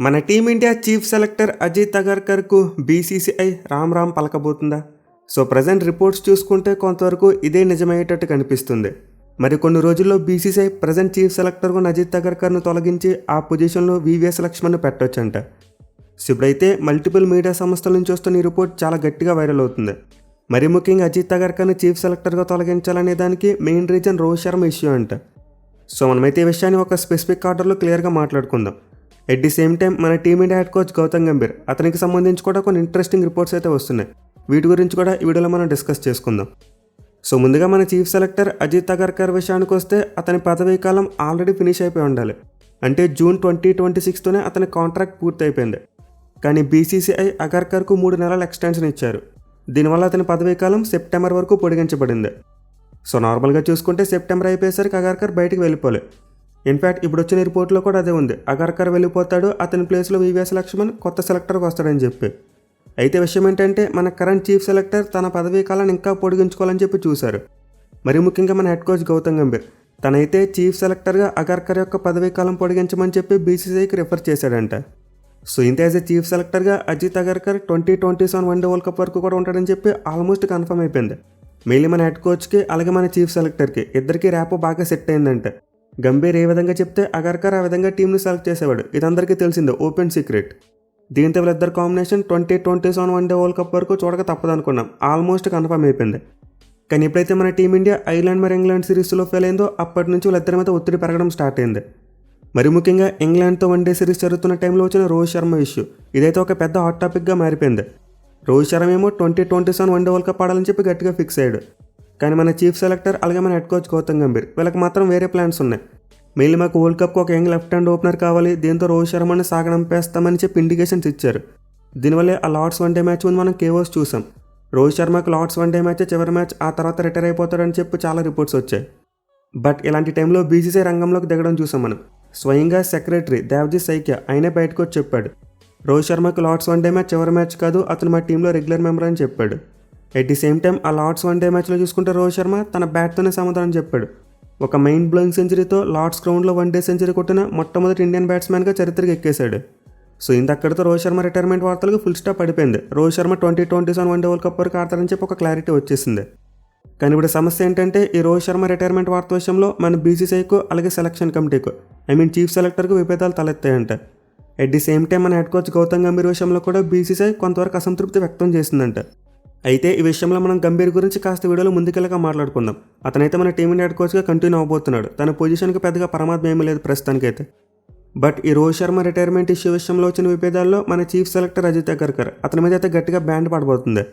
మన team India chief selector Ajit అగర్కర్కు BCCI Ram Ram పలకబోతుందా? సో ప్రజెంట్ రిపోర్ట్స్ చూసుకుంటే కొంతవరకు ఇదే నిజమయ్యేటట్టు కనిపిస్తుంది. మరి కొన్ని రోజుల్లో బీసీసీఐ ప్రజెంట్ చీఫ్ సెలెక్టర్గా అజిత్ అగర్కర్ను తొలగించి ఆ పొజిషన్లో వివిఎస్ లక్ష్మణ్ను పెట్టొచ్చంట. సో ఇప్పుడైతే మల్టిపుల్ మీడియా సంస్థల నుంచి వస్తున్న ఈ రిపోర్ట్ చాలా గట్టిగా వైరల్ అవుతుంది. మరి ముఖ్యంగా అజిత్ అగర్కర్ని చీఫ్ సెలెక్టర్గా తొలగించాలనే దానికి main reason Rohit Sharma issue అంట. సో మనమైతే ఈ విషయాన్ని ఒక స్పెసిఫిక్ ఆర్డర్లో క్లియర్గా మాట్లాడుకుందాం. ఎట్ ది సేమ్ టైం మన team India head coach Gautam Gambhir అతనికి సంబంధించి కూడా కొన్ని ఇంట్రెస్టింగ్ రిపోర్ట్స్ అయితే వస్తున్నాయి. వీటి గురించి కూడా ఈ వీడియోలో మనం డిస్కస్ చేసుకుందాం. సో ముందుగా మన చీఫ్ సెలెక్టర్ అజిత్ అగర్కర్ విషయానికి వస్తే అతని పదవీ కాలం ఆల్రెడీ ఫినిష్ అయిపోయి ఉండాలి. అంటే జూన్ 2026తోనే అతని కాంట్రాక్ట్ పూర్తి అయిపోయింది. కానీ బీసీసీఐ అగర్కర్కు 3 నెలల ఎక్స్టెన్షన్ ఇచ్చారు. దీనివల్ల అతని పదవీ కాలం సెప్టెంబర్ వరకు పొడిగించబడింది. సో నార్మల్గా చూసుకుంటే సెప్టెంబర్ అయిపోయేసరికి అగర్కర్ బయటికి వెళ్ళిపోలే. ఇన్ఫ్యాక్ట్ ఇప్పుడు వచ్చిన రిపోర్ట్లో కూడా అదే ఉంది, అగర్కర్ వెళ్ళిపోతాడు, అతని ప్లేస్లో వివిఎస్ లక్ష్మణ్ కొత్త సెలెక్టర్కి వస్తాడని చెప్పి. అయితే విషయం ఏంటంటే మన కరెంట్ చీఫ్ సెలెక్టర్ తన పదవీ కాలాన్ని ఇంకా పొడిగించుకోవాలని చెప్పి చూశారు. మరి ముఖ్యంగా మన హెడ్ కోచ్ గౌతమ్ గంభీర్ తనైతే చీఫ్ సెలెక్టర్గా అగర్కర్ యొక్క పదవీ కాలం పొడిగించమని చెప్పి బీసీసీఐకి రిఫర్ చేశాడంట. సో ఇంత యాజ్ ఎ చీఫ్ సెలెక్టర్గా Ajit Agarkar 2027 one day world cup వరకు కూడా ఉంటాడని చెప్పి ఆల్మోస్ట్ కన్ఫర్మ్ అయిపోయింది. మెయిన్లీ మన హెడ్ కోచ్కి అలాగే మన చీఫ్ సెలెక్టర్కి ఇద్దరికి ర్యాపో బాగా సెట్ అయిందంటే. గంభీర్ ఏ విధంగా చెప్తే అగర్కర్ ఆ విధంగా టీంని సెలెక్ట్ చేసేవాడు. ఇది అందరికీ తెలిసిందే, ఓపెన్ సీక్రెట్. దీంతో వీళ్ళిద్దరు కాంబినేషన్ 2027 వన్డే వరల్డ్ కప్ వరకు చూడక తప్పదనుకున్నాం. ఆల్మోస్ట్ కన్ఫర్మ్ అయిపోయింది. కానీ ఎప్పుడైతే మన టీమిండియా ఐర్లాండ్ మరి ఇంగ్లాండ్ సిరీస్లో ఫెయిల్ అయిందో అప్పటి నుంచి వీళ్ళిద్దరి మీద ఒత్తిడి పెరగడం స్టార్ట్ అయింది. మరి ముఖ్యంగా ఇంగ్లాండ్తో వన్డే సిరీస్ జరుగుతున్న టైంలో వచ్చిన రోహిత్ శర్మ ఇష్యూ ఇదైతే ఒక పెద్ద హాట్ టాపిక్గా మారిపోయింది. రోహిత్ శర్మ ఏమో 2027 వన్డే వరల్డ్ కప్ ఆడాలని చెప్పి గట్టిగా ఫిక్స్ అయ్యాడు. కానీ మన చీఫ్ సెలెక్టర్ అలాగే మన హెడ్ కోచ్ గౌతమ్ గంభీర్ వీళ్ళకి మాత్రం వేరే ప్లాన్స్ ఉన్నాయి. మెయిన్లీ మాకు వరల్డ్ కప్కి ఒక యంగ్ లెఫ్ట్ హ్యాండ్ ఓపెనర్ కావాలి, దీంతో రోహిత్ శర్మని సాగనంపేస్తామని చెప్పి ఇండికేషన్స్ ఇచ్చారు. దీనివల్లే ఆ లార్డ్స్ వన్డే మ్యాచ్ ముందు మనం కేవోస్ చూసాం. రోహిత్ శర్మకి లార్డ్స్ వన్డే మ్యాచ్ చివరి మ్యాచ్, ఆ తర్వాత రిటైర్ అయిపోతాడని చెప్పి చాలా రిపోర్ట్స్ వచ్చాయి. బట్ ఇలాంటి టైంలో బీసీసీఐ రంగంలోకి దిగడం చూసాం మనం. స్వయంగా సెక్రటరీ దేవ్జీ సైకియా ఆయనే బయటకు వచ్చి చెప్పాడు, రోహిత్ శర్మకి లార్డ్స్ వన్డే మ్యాచ్ చివరి మ్యాచ్ కాదు, అతను మా టీంలో రెగ్యులర్ మెంబర్ అని చెప్పాడు. ఎట్ ది సేమ్ టైం ఆ లార్డ్స్ వన్డే మ్యాచ్లో చూసుకుంటే రోహిత్ శర్మ తన బ్యాట్తోనే సమాధానం చెప్పాడు. ఒక మైండ్ బ్లోయింగ్ సెంచరీతో లార్డ్స్ గ్రౌండ్లో వన్డే సెంచరీ కొట్టిన మొట్టమొదటి ఇండియన్ బ్యాట్స్మెన్గా చరిత్రకి ఎక్కేశాడు. సో ఇంతక్కడితో రోహిత్ శర్మ రిటైర్మెంట్ వార్తలకు ఫుల్ స్టాప్ పడిపోయింది. Rohit Sharma 2027 one day world cup వరకు ఆడతారని చెప్పి ఒక క్లారిటీ వచ్చేసింది. కానీ ఇప్పుడు సమస్య ఏంటంటే ఈ రోహిత్ శర్మ రిటైర్మెంట్ వార్త విషయంలో మన బీసీసీఐకు అలాగే సెలక్షన్ కమిటీకు చీఫ్ సెలెక్టర్కు విభేదాలు తలెత్తాయంట. ఎట్ ది సేమ్ టైం మన హెడ్ కోచ్ గౌతమ్ గంభీర్ విషయంలో కూడా బీసీసీఐ కొంతవరకు అసంతృప్తి వ్యక్తం చేసిందంట. అయితే ఈ విషయంలో మనం గంభీర్ గురించి కాస్త వీడియోలో ముందుకెళ్ళగా మాట్లాడుకుందాం. అతనైతే మన టీమిండియా హెడ్ కోచ్గా కంటిన్యూ అవబోతున్నాడు. తన పొజిషన్కి పెద్దగా పరమాత్మ ఏమీ లేదు ప్రస్తుతానికైతే. బట్ ఈ రోహిత్ శర్మ రిటైర్మెంట్ ఇష్యూ విషయంలో వచ్చిన విభేదాల్లో మన చీఫ్ సెలెక్టర్ అజిత్ అగర్కర్ అతని మీద అయితే గట్టిగా బ్యాండ్ పడబోతుంది.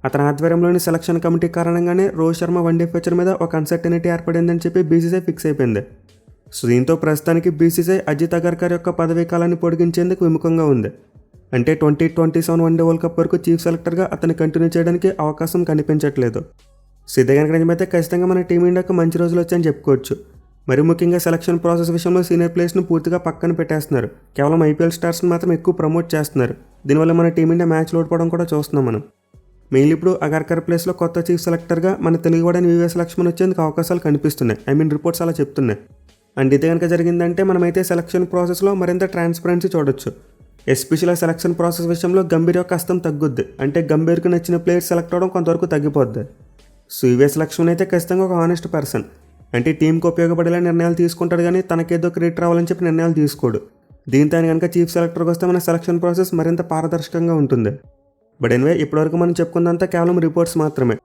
అతని ఆధ్వర్యంలోని సెలక్షన్ కమిటీ కారణంగానే రోహిత్ శర్మ వన్డే ఫ్యూచర్ మీద ఒక అన్సర్టనిటీ ఏర్పడిందని చెప్పి బీసీసీఐ ఫిక్స్ అయిపోయింది. సో దీంతో ప్రస్తుతానికి బీసీసీఐ అజిత్ అగర్కర్ యొక్క పదవీ కాలాన్ని పొడిగించేందుకు విముఖంగా ఉంది. అంటే 2027 వన్డే వరల్డ్ కప్ వరకు చీఫ్ సెలెక్టర్గా అతన్ని కంటిన్యూ చేయడానికి అవకాశం కనిపించట్లేదు. సో ఇదే కనుక నిజమైతే ఖచ్చితంగా మన టీమిండియాకు మంచి రోజులు వచ్చాయని చెప్పుకోవచ్చు. మరి ముఖ్యంగా సెలక్షన్ ప్రాసెస్ విషయంలో సీనియర్ ప్లేయర్స్ను పూర్తిగా పక్కన పెట్టేస్తున్నారు. కేవలం ఐపీఎల్ స్టార్స్ని మాత్రం ఎక్కువ ప్రమోట్ చేస్తున్నారు. దీనివల్ల మన టీమిండియా మ్యాచ్లు ఓడిపోవడం కూడా చూస్తున్నాం మనం. మెయిన్లీ ఇప్పుడు అగర్కర్ ప్లేస్లో కొత్త చీఫ్ సెలెక్టర్గా మన తెలుగువాడని వివిఎస్ లక్ష్మణ్ వచ్చేందుకు అవకాశాలు కనిపిస్తున్నాయి. రిపోర్ట్స్ అలా చెప్తున్నాయి. అండ్ ఇదే కనుక జరిగిందంటే మనమైతే సెలక్షన్ ప్రాసెస్లో మరింత ట్రాన్స్పరెన్సీ చూడొచ్చు. ఎస్పెషల్గా సెలక్షన్ ప్రాసెస్ విషయంలో గంభీర్ యొక్క కష్టం తగ్గుద్ది. అంటే గంభీర్కి నచ్చిన ప్లేయర్స్ సెలెక్ట్ అవ్వడం కొంతవరకు తగ్గిపోద్ది. సో వివిఎస్ లక్ష్మణ్ అయితే ఖచ్చితంగా ఒక హానెస్ట్ పర్సన్. అంటే టీంకి ఉపయోగపడేలా నిర్ణయాలు తీసుకుంటాడు, కానీ తనకేదో క్రెడిట్ రావాలని చెప్పి నిర్ణయాలు తీసుకోడు. దీంతో ఆయన కనుక చీఫ్ సెలెక్టర్కి వస్తే మన సెలక్షన్ ప్రాసెస్ మరింత పారదర్శకంగా ఉంటుంది. బట్ ఎనివే ఇప్పటివరకు మనం చెప్పుకుందంతా కేవలం రిపోర్ట్స్ మాత్రమే.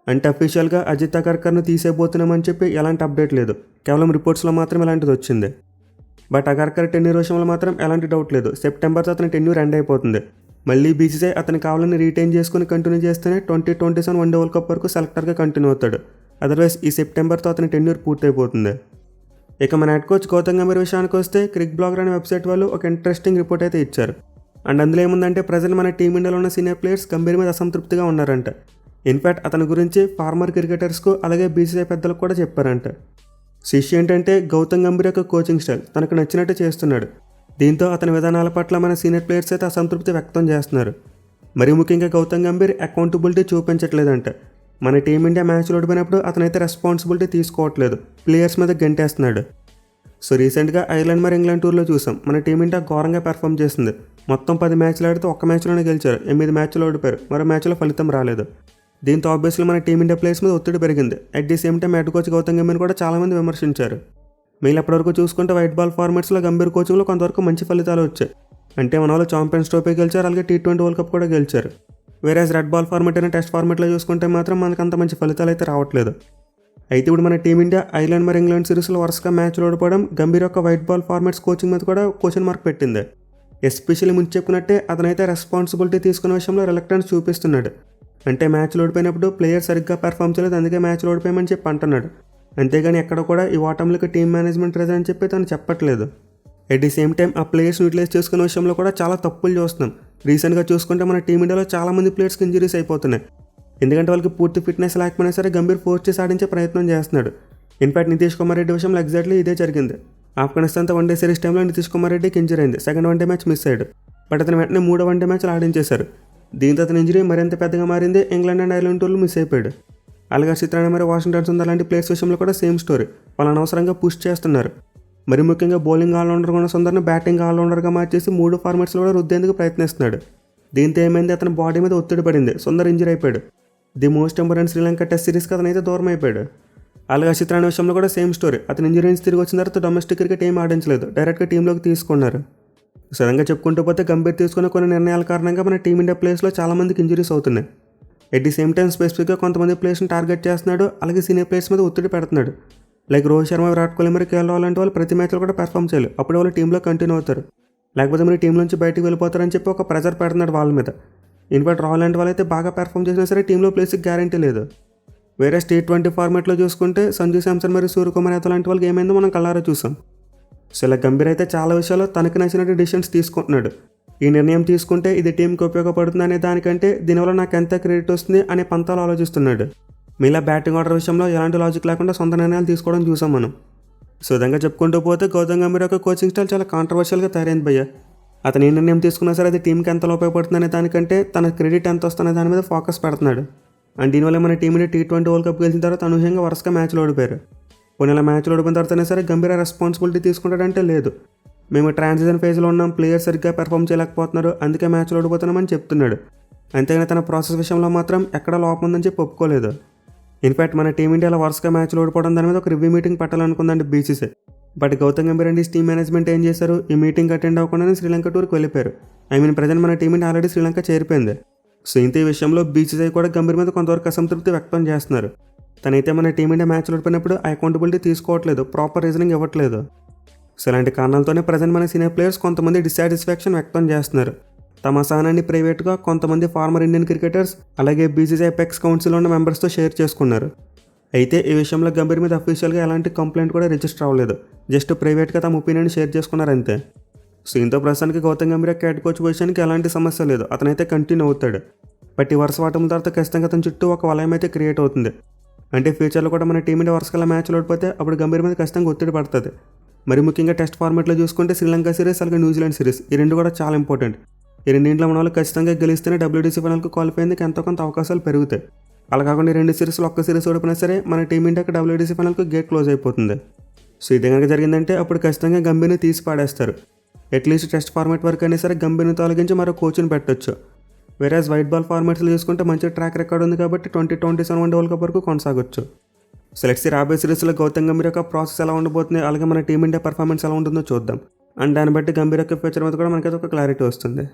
అంటే అఫీషియల్గా అజిత్ అగర్కర్ను తీసేయబోతున్నామని చెప్పి ఎలాంటి అప్డేట్ లేదు. కేవలం రిపోర్ట్స్లో మాత్రం ఇలాంటిది వచ్చింది. బట్ అగర్కర్ టెన్యూర్ విషయంలో మాత్రం ఎలాంటి డౌట్ లేదు. సెప్టెంబర్తో అతని టెన్యూర్ ఎండ్ అయిపోతుంది. మళ్ళీ బీసీసీఐ అతని కావాలని రీటైన్ చేసుకుని కంటిన్యూ చేస్తేనే 2027 వన్డే వరల్డ్ కప్ వరకు సెలెక్టర్గా కంటిన్యూ అవుతాడు. అదర్వైజ్ ఈ సెప్టెంబర్తో అతని టెన్యూర్ పూర్తయిపోతుంది. ఇక మన హెడ్ కోచ్ గౌతమ్ గంభీర్ విషయానికి వస్తే క్రిక్ బ్లాగర్ అనే వెబ్సైట్ వాళ్ళు ఒక ఇంట్రెస్టింగ్ రిపోర్ట్ అయితే ఇచ్చారు. అండ్ అందులో ఏముందంటే ప్రజెంట్ మన టీమిండియాలో ఉన్న సీనియర్ ప్లేయర్స్ గంభీర్ మీద అసంతృప్తిగా ఉన్నారంట. ఇన్ఫ్యాక్ట్ అతని గురించి ఫార్మర్ క్రికెటర్స్కు అలాగే బీసీసీఐ పెద్దలకు కూడా చెప్పారంట. ఇష్యూ ఏంటంటే గౌతమ్ గంభీర్ యొక్క కోచింగ్ స్టైల్ తనకు నచ్చినట్టు చేస్తున్నాడు. దీంతో అతని విధానాల పట్ల మన సీనియర్ ప్లేయర్స్ అయితే అసంతృప్తి వ్యక్తం చేస్తున్నారు. మరి ముఖ్యంగా గౌతమ్ గంభీర్ అకౌంటబిలిటీ చూపించట్లేదంట. మన టీమిండియా మ్యాచ్లు ఓడిపోయినప్పుడు అతనైతే రెస్పాన్సిబిలిటీ తీసుకోవట్లేదు, ప్లేయర్స్ మీద గంటేస్తున్నాడు. సో రీసెంట్గా ఐర్లాండ్ మరి ఇంగ్లాండ్ టూర్లో చూసాం, మన టీమిండియా ఘోరంగా పెర్ఫామ్ చేసింది. మొత్తం 10 మ్యాచ్లు ఆడితే ఒక్క మ్యాచ్లోనే గెలిచారు, 8 మ్యాచ్లు ఓడిపోయారు, మరో మ్యాచ్లో ఫలితం రాలేదు. దీంతో ఆబ్వియస్లీ మన టీమిండియా ప్లేయర్స్ మీద ఒత్తిడి పెరిగింది. At the same time head coach Gautam Gambhir కూడా చాలామంది విమర్శించారు. మిగిలిన అప్పటివరకు చూసుకుంటే వైట్ బాల్ ఫార్మాట్స్లో గంభీర్ కోచింగ్లో కొంతవరకు మంచి ఫలితాలు వచ్చాయి. అంటే మన వాళ్ళు ఛాంపియన్స్ ట్రోఫీ గెలిచారు, అలాగే T20 వరల్డ్ కప్ కూడా గెలిచారు. వేరేస్ రెడ్ బాల్ ఫార్మాట్ అయిన టెస్ట్ ఫార్మాట్లో చూసుకుంటే మాత్రం మనకు అంత మంచి ఫలితాలు అయితే రావట్లేదు. అయితే ఇప్పుడు మన టీమిండియా ఐర్లాండ్ మరి ఇంగ్లాండ్ సిరీస్లో వరుసగా మ్యాచ్లు ఓడిపోవడం గంభీర్ యొక్క వైట్ బాల్ ఫార్మాట్స్ కోచింగ్ మీద కూడా క్వశ్చన్ మార్క్ పెట్టింది. ఎస్పెషల్లీ ముందు చెప్పుకున్నట్టే అతనైతే రెస్పాన్సిబిలిటీ తీసుకునే విషయంలో రిలక్టెన్స్ చూపిస్తున్నాడు. అంటే మ్యాచ్లు ఓడిపోయినప్పుడు ప్లేయర్ సరిగ్గా పెర్ఫామ్ చేయలేదు, అందుకే మ్యాచ్లు ఓడిపోయామని చెప్పి అంటున్నాడు. అంతేగాని ఎక్కడ కూడా ఈ ఓటములకు టీమ్ మేనేజ్మెంట్ రీజన్ అని చెప్పి తను చెప్పట్లేదు. ఎట్ ది సేమ్ టైం ఆ ప్లేయర్స్ యూటిలైజ్ చేసుకునే విషయంలో కూడా చాలా తప్పులు చూస్తున్నాం. రీసెంట్గా చూసుకుంటే మన టీమిండియాలో చాలామంది ప్లేయర్స్కి ఇంజరీస్ అయిపోతున్నాయి. ఎందుకంటే వాళ్ళకి పూర్తి ఫిట్నెస్ లేకపోయినా సరే గంభీర్ ఫోర్స్ చేసి ఆడించే ప్రయత్నం చేస్తున్నాడు. ఇన్ఫాక్ట్ నితీష్ కుమార్ రెడ్డి విషయంలో ఎగ్జాక్ట్లీ ఇదే జరిగింది. ఆఫ్ఘనిస్తాన్తో వన్డే సిరీస్ టైంలో నితీష్ కుమార్ రెడ్డికి ఇంజరీ అయింది. సెకండ్ వన్డే మ్యాచ్ మిస్ అయ్యాడు. బట్ అతను వెంటనే 3వ వన్డే మ్యాచ్లు ఆడించేశారు. దీంతో అతని ఇంజరీ మరింత పెద్దగా మారింది. ఇంగ్లాండ్ అండ్ ఐర్లాండ్ టూర్లు మిస్ అయిపోయాడు. అలాగే హర్షిత్ రాణా మరి వాషింగ్టన్ సుందర్ లాంటి ప్లేయర్స్ విషయంలో కూడా సేమ్ స్టోరీ. వాళ్ళు అనవసరంగా పుష్ చేస్తున్నారు. మరి ముఖ్యంగా బౌలింగ్ ఆల్రౌండర్గా ఉన్న సుందర్ని బ్యాటింగ్ ఆల్రౌండర్గా మార్చేసి 3 ఫార్మాట్స్లో కూడా రుద్దేందుకు ప్రయత్నిస్తున్నాడు. దీంతో ఏమైంది, అతని బాడీ మీద ఒత్తిడి పడింది. సుందర్ ఇంజరీ అయిపోయాడు. The most important Sri Lanka test సిరీస్కి అతనైతే దూరం అయిపోయాడు. అలాగే హర్షిత్ రాణా విషయంలో కూడా సేమ్ స్టోరీ. అతను ఇంజరీ నుంచి తిరిగి వచ్చిన తర్వాత డొమెస్టిక్ క్రికెట్ ఏం ఆడించలేదు, డైరెక్ట్గా టీంలోకి తీసుకున్నారు. సడన్గా చెప్పుకుంటూ పోతే గంభీర్ తీసుకున్న కొన్ని నిర్ణయాల కారణంగా మన టీమిండియా ప్లేయర్స్లో చాలామందికి ఇంజరీస్ అవుతున్నాయి. ఎట్ ది సేమ్ టైం స్పెసిఫిక్గా కొంతమంది ప్లేయర్స్ని టార్గెట్ చేస్తున్నాడు. అలాగే సీనియర్ ప్లేయర్స్ మీద ఒత్తిడి పెడుతున్నాడు. లైక్ రోహిత్ శర్మ, విరాట్ కోహ్లీ మరి కేఎల్ రాహుల్ లాంటి వాళ్ళు ప్రతి మ్యాచ్లో కూడా పెర్ఫామ్ చేయాలి, అప్పుడు వాళ్ళు టీంలో కంటిన్యూ అవుతారు. లేకపోతే మరి టీం నుంచి బయటకు వెళ్ళిపోతారని చెప్పి ఒక ప్రెజర్ పెడుతున్నాడు వాళ్ళ మీద. ఇన్ఫాక్ట్ రాహుల్ లాంటి వాళ్ళు అయితే బాగా పెర్ఫామ్ చేసినా సరే టీంలో ప్లేస్కి గ్యారంటీ లేదు. వేరే T20 ఫార్మాట్లో చూసుకుంటే సంజు శాంసన్ మరియు సూర్యకుమార్ యాదవ్ లాంటి వాళ్ళకి ఏమైందో మనం కళ్ళారా చూసాం. సో ఇలా గంభీర్ అయితే చాలా విషయాల్లో తనకు నచ్చినట్టు డిసిషన్స్ తీసుకుంటున్నాడు. ఈ నిర్ణయం తీసుకుంటే ఇది టీంకి ఉపయోగపడుతుంది అనే దానికంటే దీనివల్ల నాకు ఎంత క్రెడిట్ వస్తుంది అనే పంతాలు ఆలోచిస్తున్నాడు. మీలా బ్యాటింగ్ ఆర్డర్ విషయంలో ఎలాంటి లాజిక్ లేకుండా సొంత నిర్ణయాలు తీసుకోవడం చూసాం మనం. సో విధంగా చెప్పుకుంటూ పోతే గౌతమ్ గంభీర్ యొక్క కోచింగ్ స్టైల్ చాలా కాంట్రవర్షియల్గా తయారైంది భయ్య. అతను ఏ నిర్ణయం తీసుకున్నా సరే అది టీంకి ఎంత ఉపయోగపడుతుంది అనే దానికంటే తన క్రెడిట్ ఎంత వస్తుందనే దాని మీద ఫోకస్ పెడుతున్నాడు. అండ్ దీనివల్ల మన టీంని T20 వరల్డ్ కప్ గెలిచిన తర్వాత అనూహ్యంగా వరుసగా మ్యాచ్లు ఓడిపోయారు. కొన్ని నెల మ్యాచ్లు ఓడిపోయిన తర్వాతనే సరే గంభీర రెస్పాన్సిబిలిటీ తీసుకుంటాడంటే లేదు. మేము ట్రాన్సిషన్ ఫేజ్లో ఉన్నాం, ప్లేయర్స్ సరిగ్గా పెర్ఫామ్ చేయలేకపోతున్నారు, అందుకే మ్యాచ్లు ఓడిపోతున్నామని చెప్తున్నాడు. అంతేగాని తన ప్రాసెస్ విషయంలో మాత్రం ఎక్కడ లోపం ఉందని చెప్పి ఒప్పుకోలేదు. ఇన్ఫాక్ట్ మన టీమిండియాలో వరుసగా మ్యాచ్లు ఓడిపోవడం దాని మీద ఒక రివ్యూ మీటింగ్ పెట్టాలనుకుందండి BCCI. But Gautam Gambhir and team management ఏం చేశారు, ఈ మీటింగ్ అటెండ్ అవ్వకుండానే శ్రీలంక టూర్కి వెళ్ళిపోయారు. ప్రజెంట్ మన టీమిండియా ఆల్రెడీ శ్రీలంక చేరిపోయింది. సో ఇంత ఈ విషయంలో BCCI కూడా గంభీర్ మీద కొంతవరకు అసంతృప్తి వ్యక్తం చేస్తున్నారు. తనైతే మన టీమిండియా మ్యాచ్లు ఓడిపోయినప్పుడు అకౌంటబిలిటీ తీసుకోవట్లేదు, ప్రాపర్ రీజనింగ్ ఇవ్వట్లేదు. సో ఇలాంటి కారణాలతోనే ప్రజెంట్ మన సీనియర్ ప్లేయర్స్ కొంతమంది డిస్సాటిస్ఫాక్షన్ వ్యక్తం చేస్తున్నారు. తమ సహనాన్ని ప్రైవేట్గా కొంతమంది ఫార్మర్ ఇండియన్ క్రికెటర్స్ అలాగే BCCI అపెక్స్ కౌన్సిల్ ఉన్న మెంబర్స్తో షేర్ చేసుకున్నారు. అయితే ఈ విషయంలో గంభీర్ మీద అఫీషియల్గా ఎలాంటి కంప్లైంట్ కూడా రిజిస్టర్ అవ్వలేదు, జస్ట్ ప్రైవేట్గా తమ ఒపీనియన్ షేర్ చేసుకున్నారు అంతే. సో ఇంతో ప్రస్తుతానికి గౌతమ్ గంభీర్ హెడ్ కోచ్ పొజిషన్కి ఎలాంటి సమస్య లేదు, అతనైతే కంటిన్యూ అవుతాడు. బట్ ఈ వరుస వాటం తర్వాత ఖచ్చితంగా అతని చుట్టూ ఒక వలయం అయితే క్రియేట్ అవుతుంది. అంటే ఫ్యూచర్లో కూడా మన టీమిండియా వరుసగా మ్యాచ్లు ఓడిపోతే అప్పుడు గంభీర్ మీద ఖచ్చితంగా ఒత్తిడి పడుతుంది. మరి ముఖ్యంగా టెస్ట్ ఫార్మాట్లో చూసుకుంటే శ్రీలంక సిరీస్ అలాగే న్యూజిలాండ్ సిరీస్ ఈ రెండు కూడా చాలా ఇంపార్టెంట్. ఈ రెండింట్లో మన వాళ్ళు ఖచ్చితంగా గెలిస్తేనే WTC ఫైనల్కి క్వాలిఫై అయ్యేందుకు ఎంతో కొంత అవకాశాలు పెరుగుతాయి. అలా కాకుండా ఈ 2 సిరీస్లో ఒక్క సిరీస్ ఓడిపోయినా సరే మన టీమిండియాకి WTC ఫైనల్కి గేట్ క్లోజ్ అయిపోతుంది. సో ఇది కనుక జరిగిందంటే అప్పుడు ఖచ్చితంగా గంభీర్ని తీసి పాడేస్తారు. అట్లీస్ట్ టెస్ట్ ఫార్మాట్ వరకు అయినా సరే గంభీర్ని తొలగించి మరో కోచ్ని పెట్టొచ్చు. వేరేస్ వైట్ బాల్ ఫార్మాట్స్లో చూసుకుంటే మంచి ట్రాక్ రికార్డ్ ఉంది కాబట్టి 2027 వరల్డ్ కప్ వరకు కొనసాగొచ్చు. సో లెట్స్ సీ రాబోయే సిరీస్లో గౌతమ్ గంభీర్ యొక్క ప్రాసెస్ ఎలా ఉండబోతుంది, అలాగే మన టీమిండియా పర్ఫార్మెన్స్ ఎలా ఉంటుందో చూద్దాం. అండ్ దాన్ని బట్టి గంభీర్ యొక్క ఫ్యూచర్ మీద కూడా మనకైతే ఒక క్లారిటీ వస్తుంది.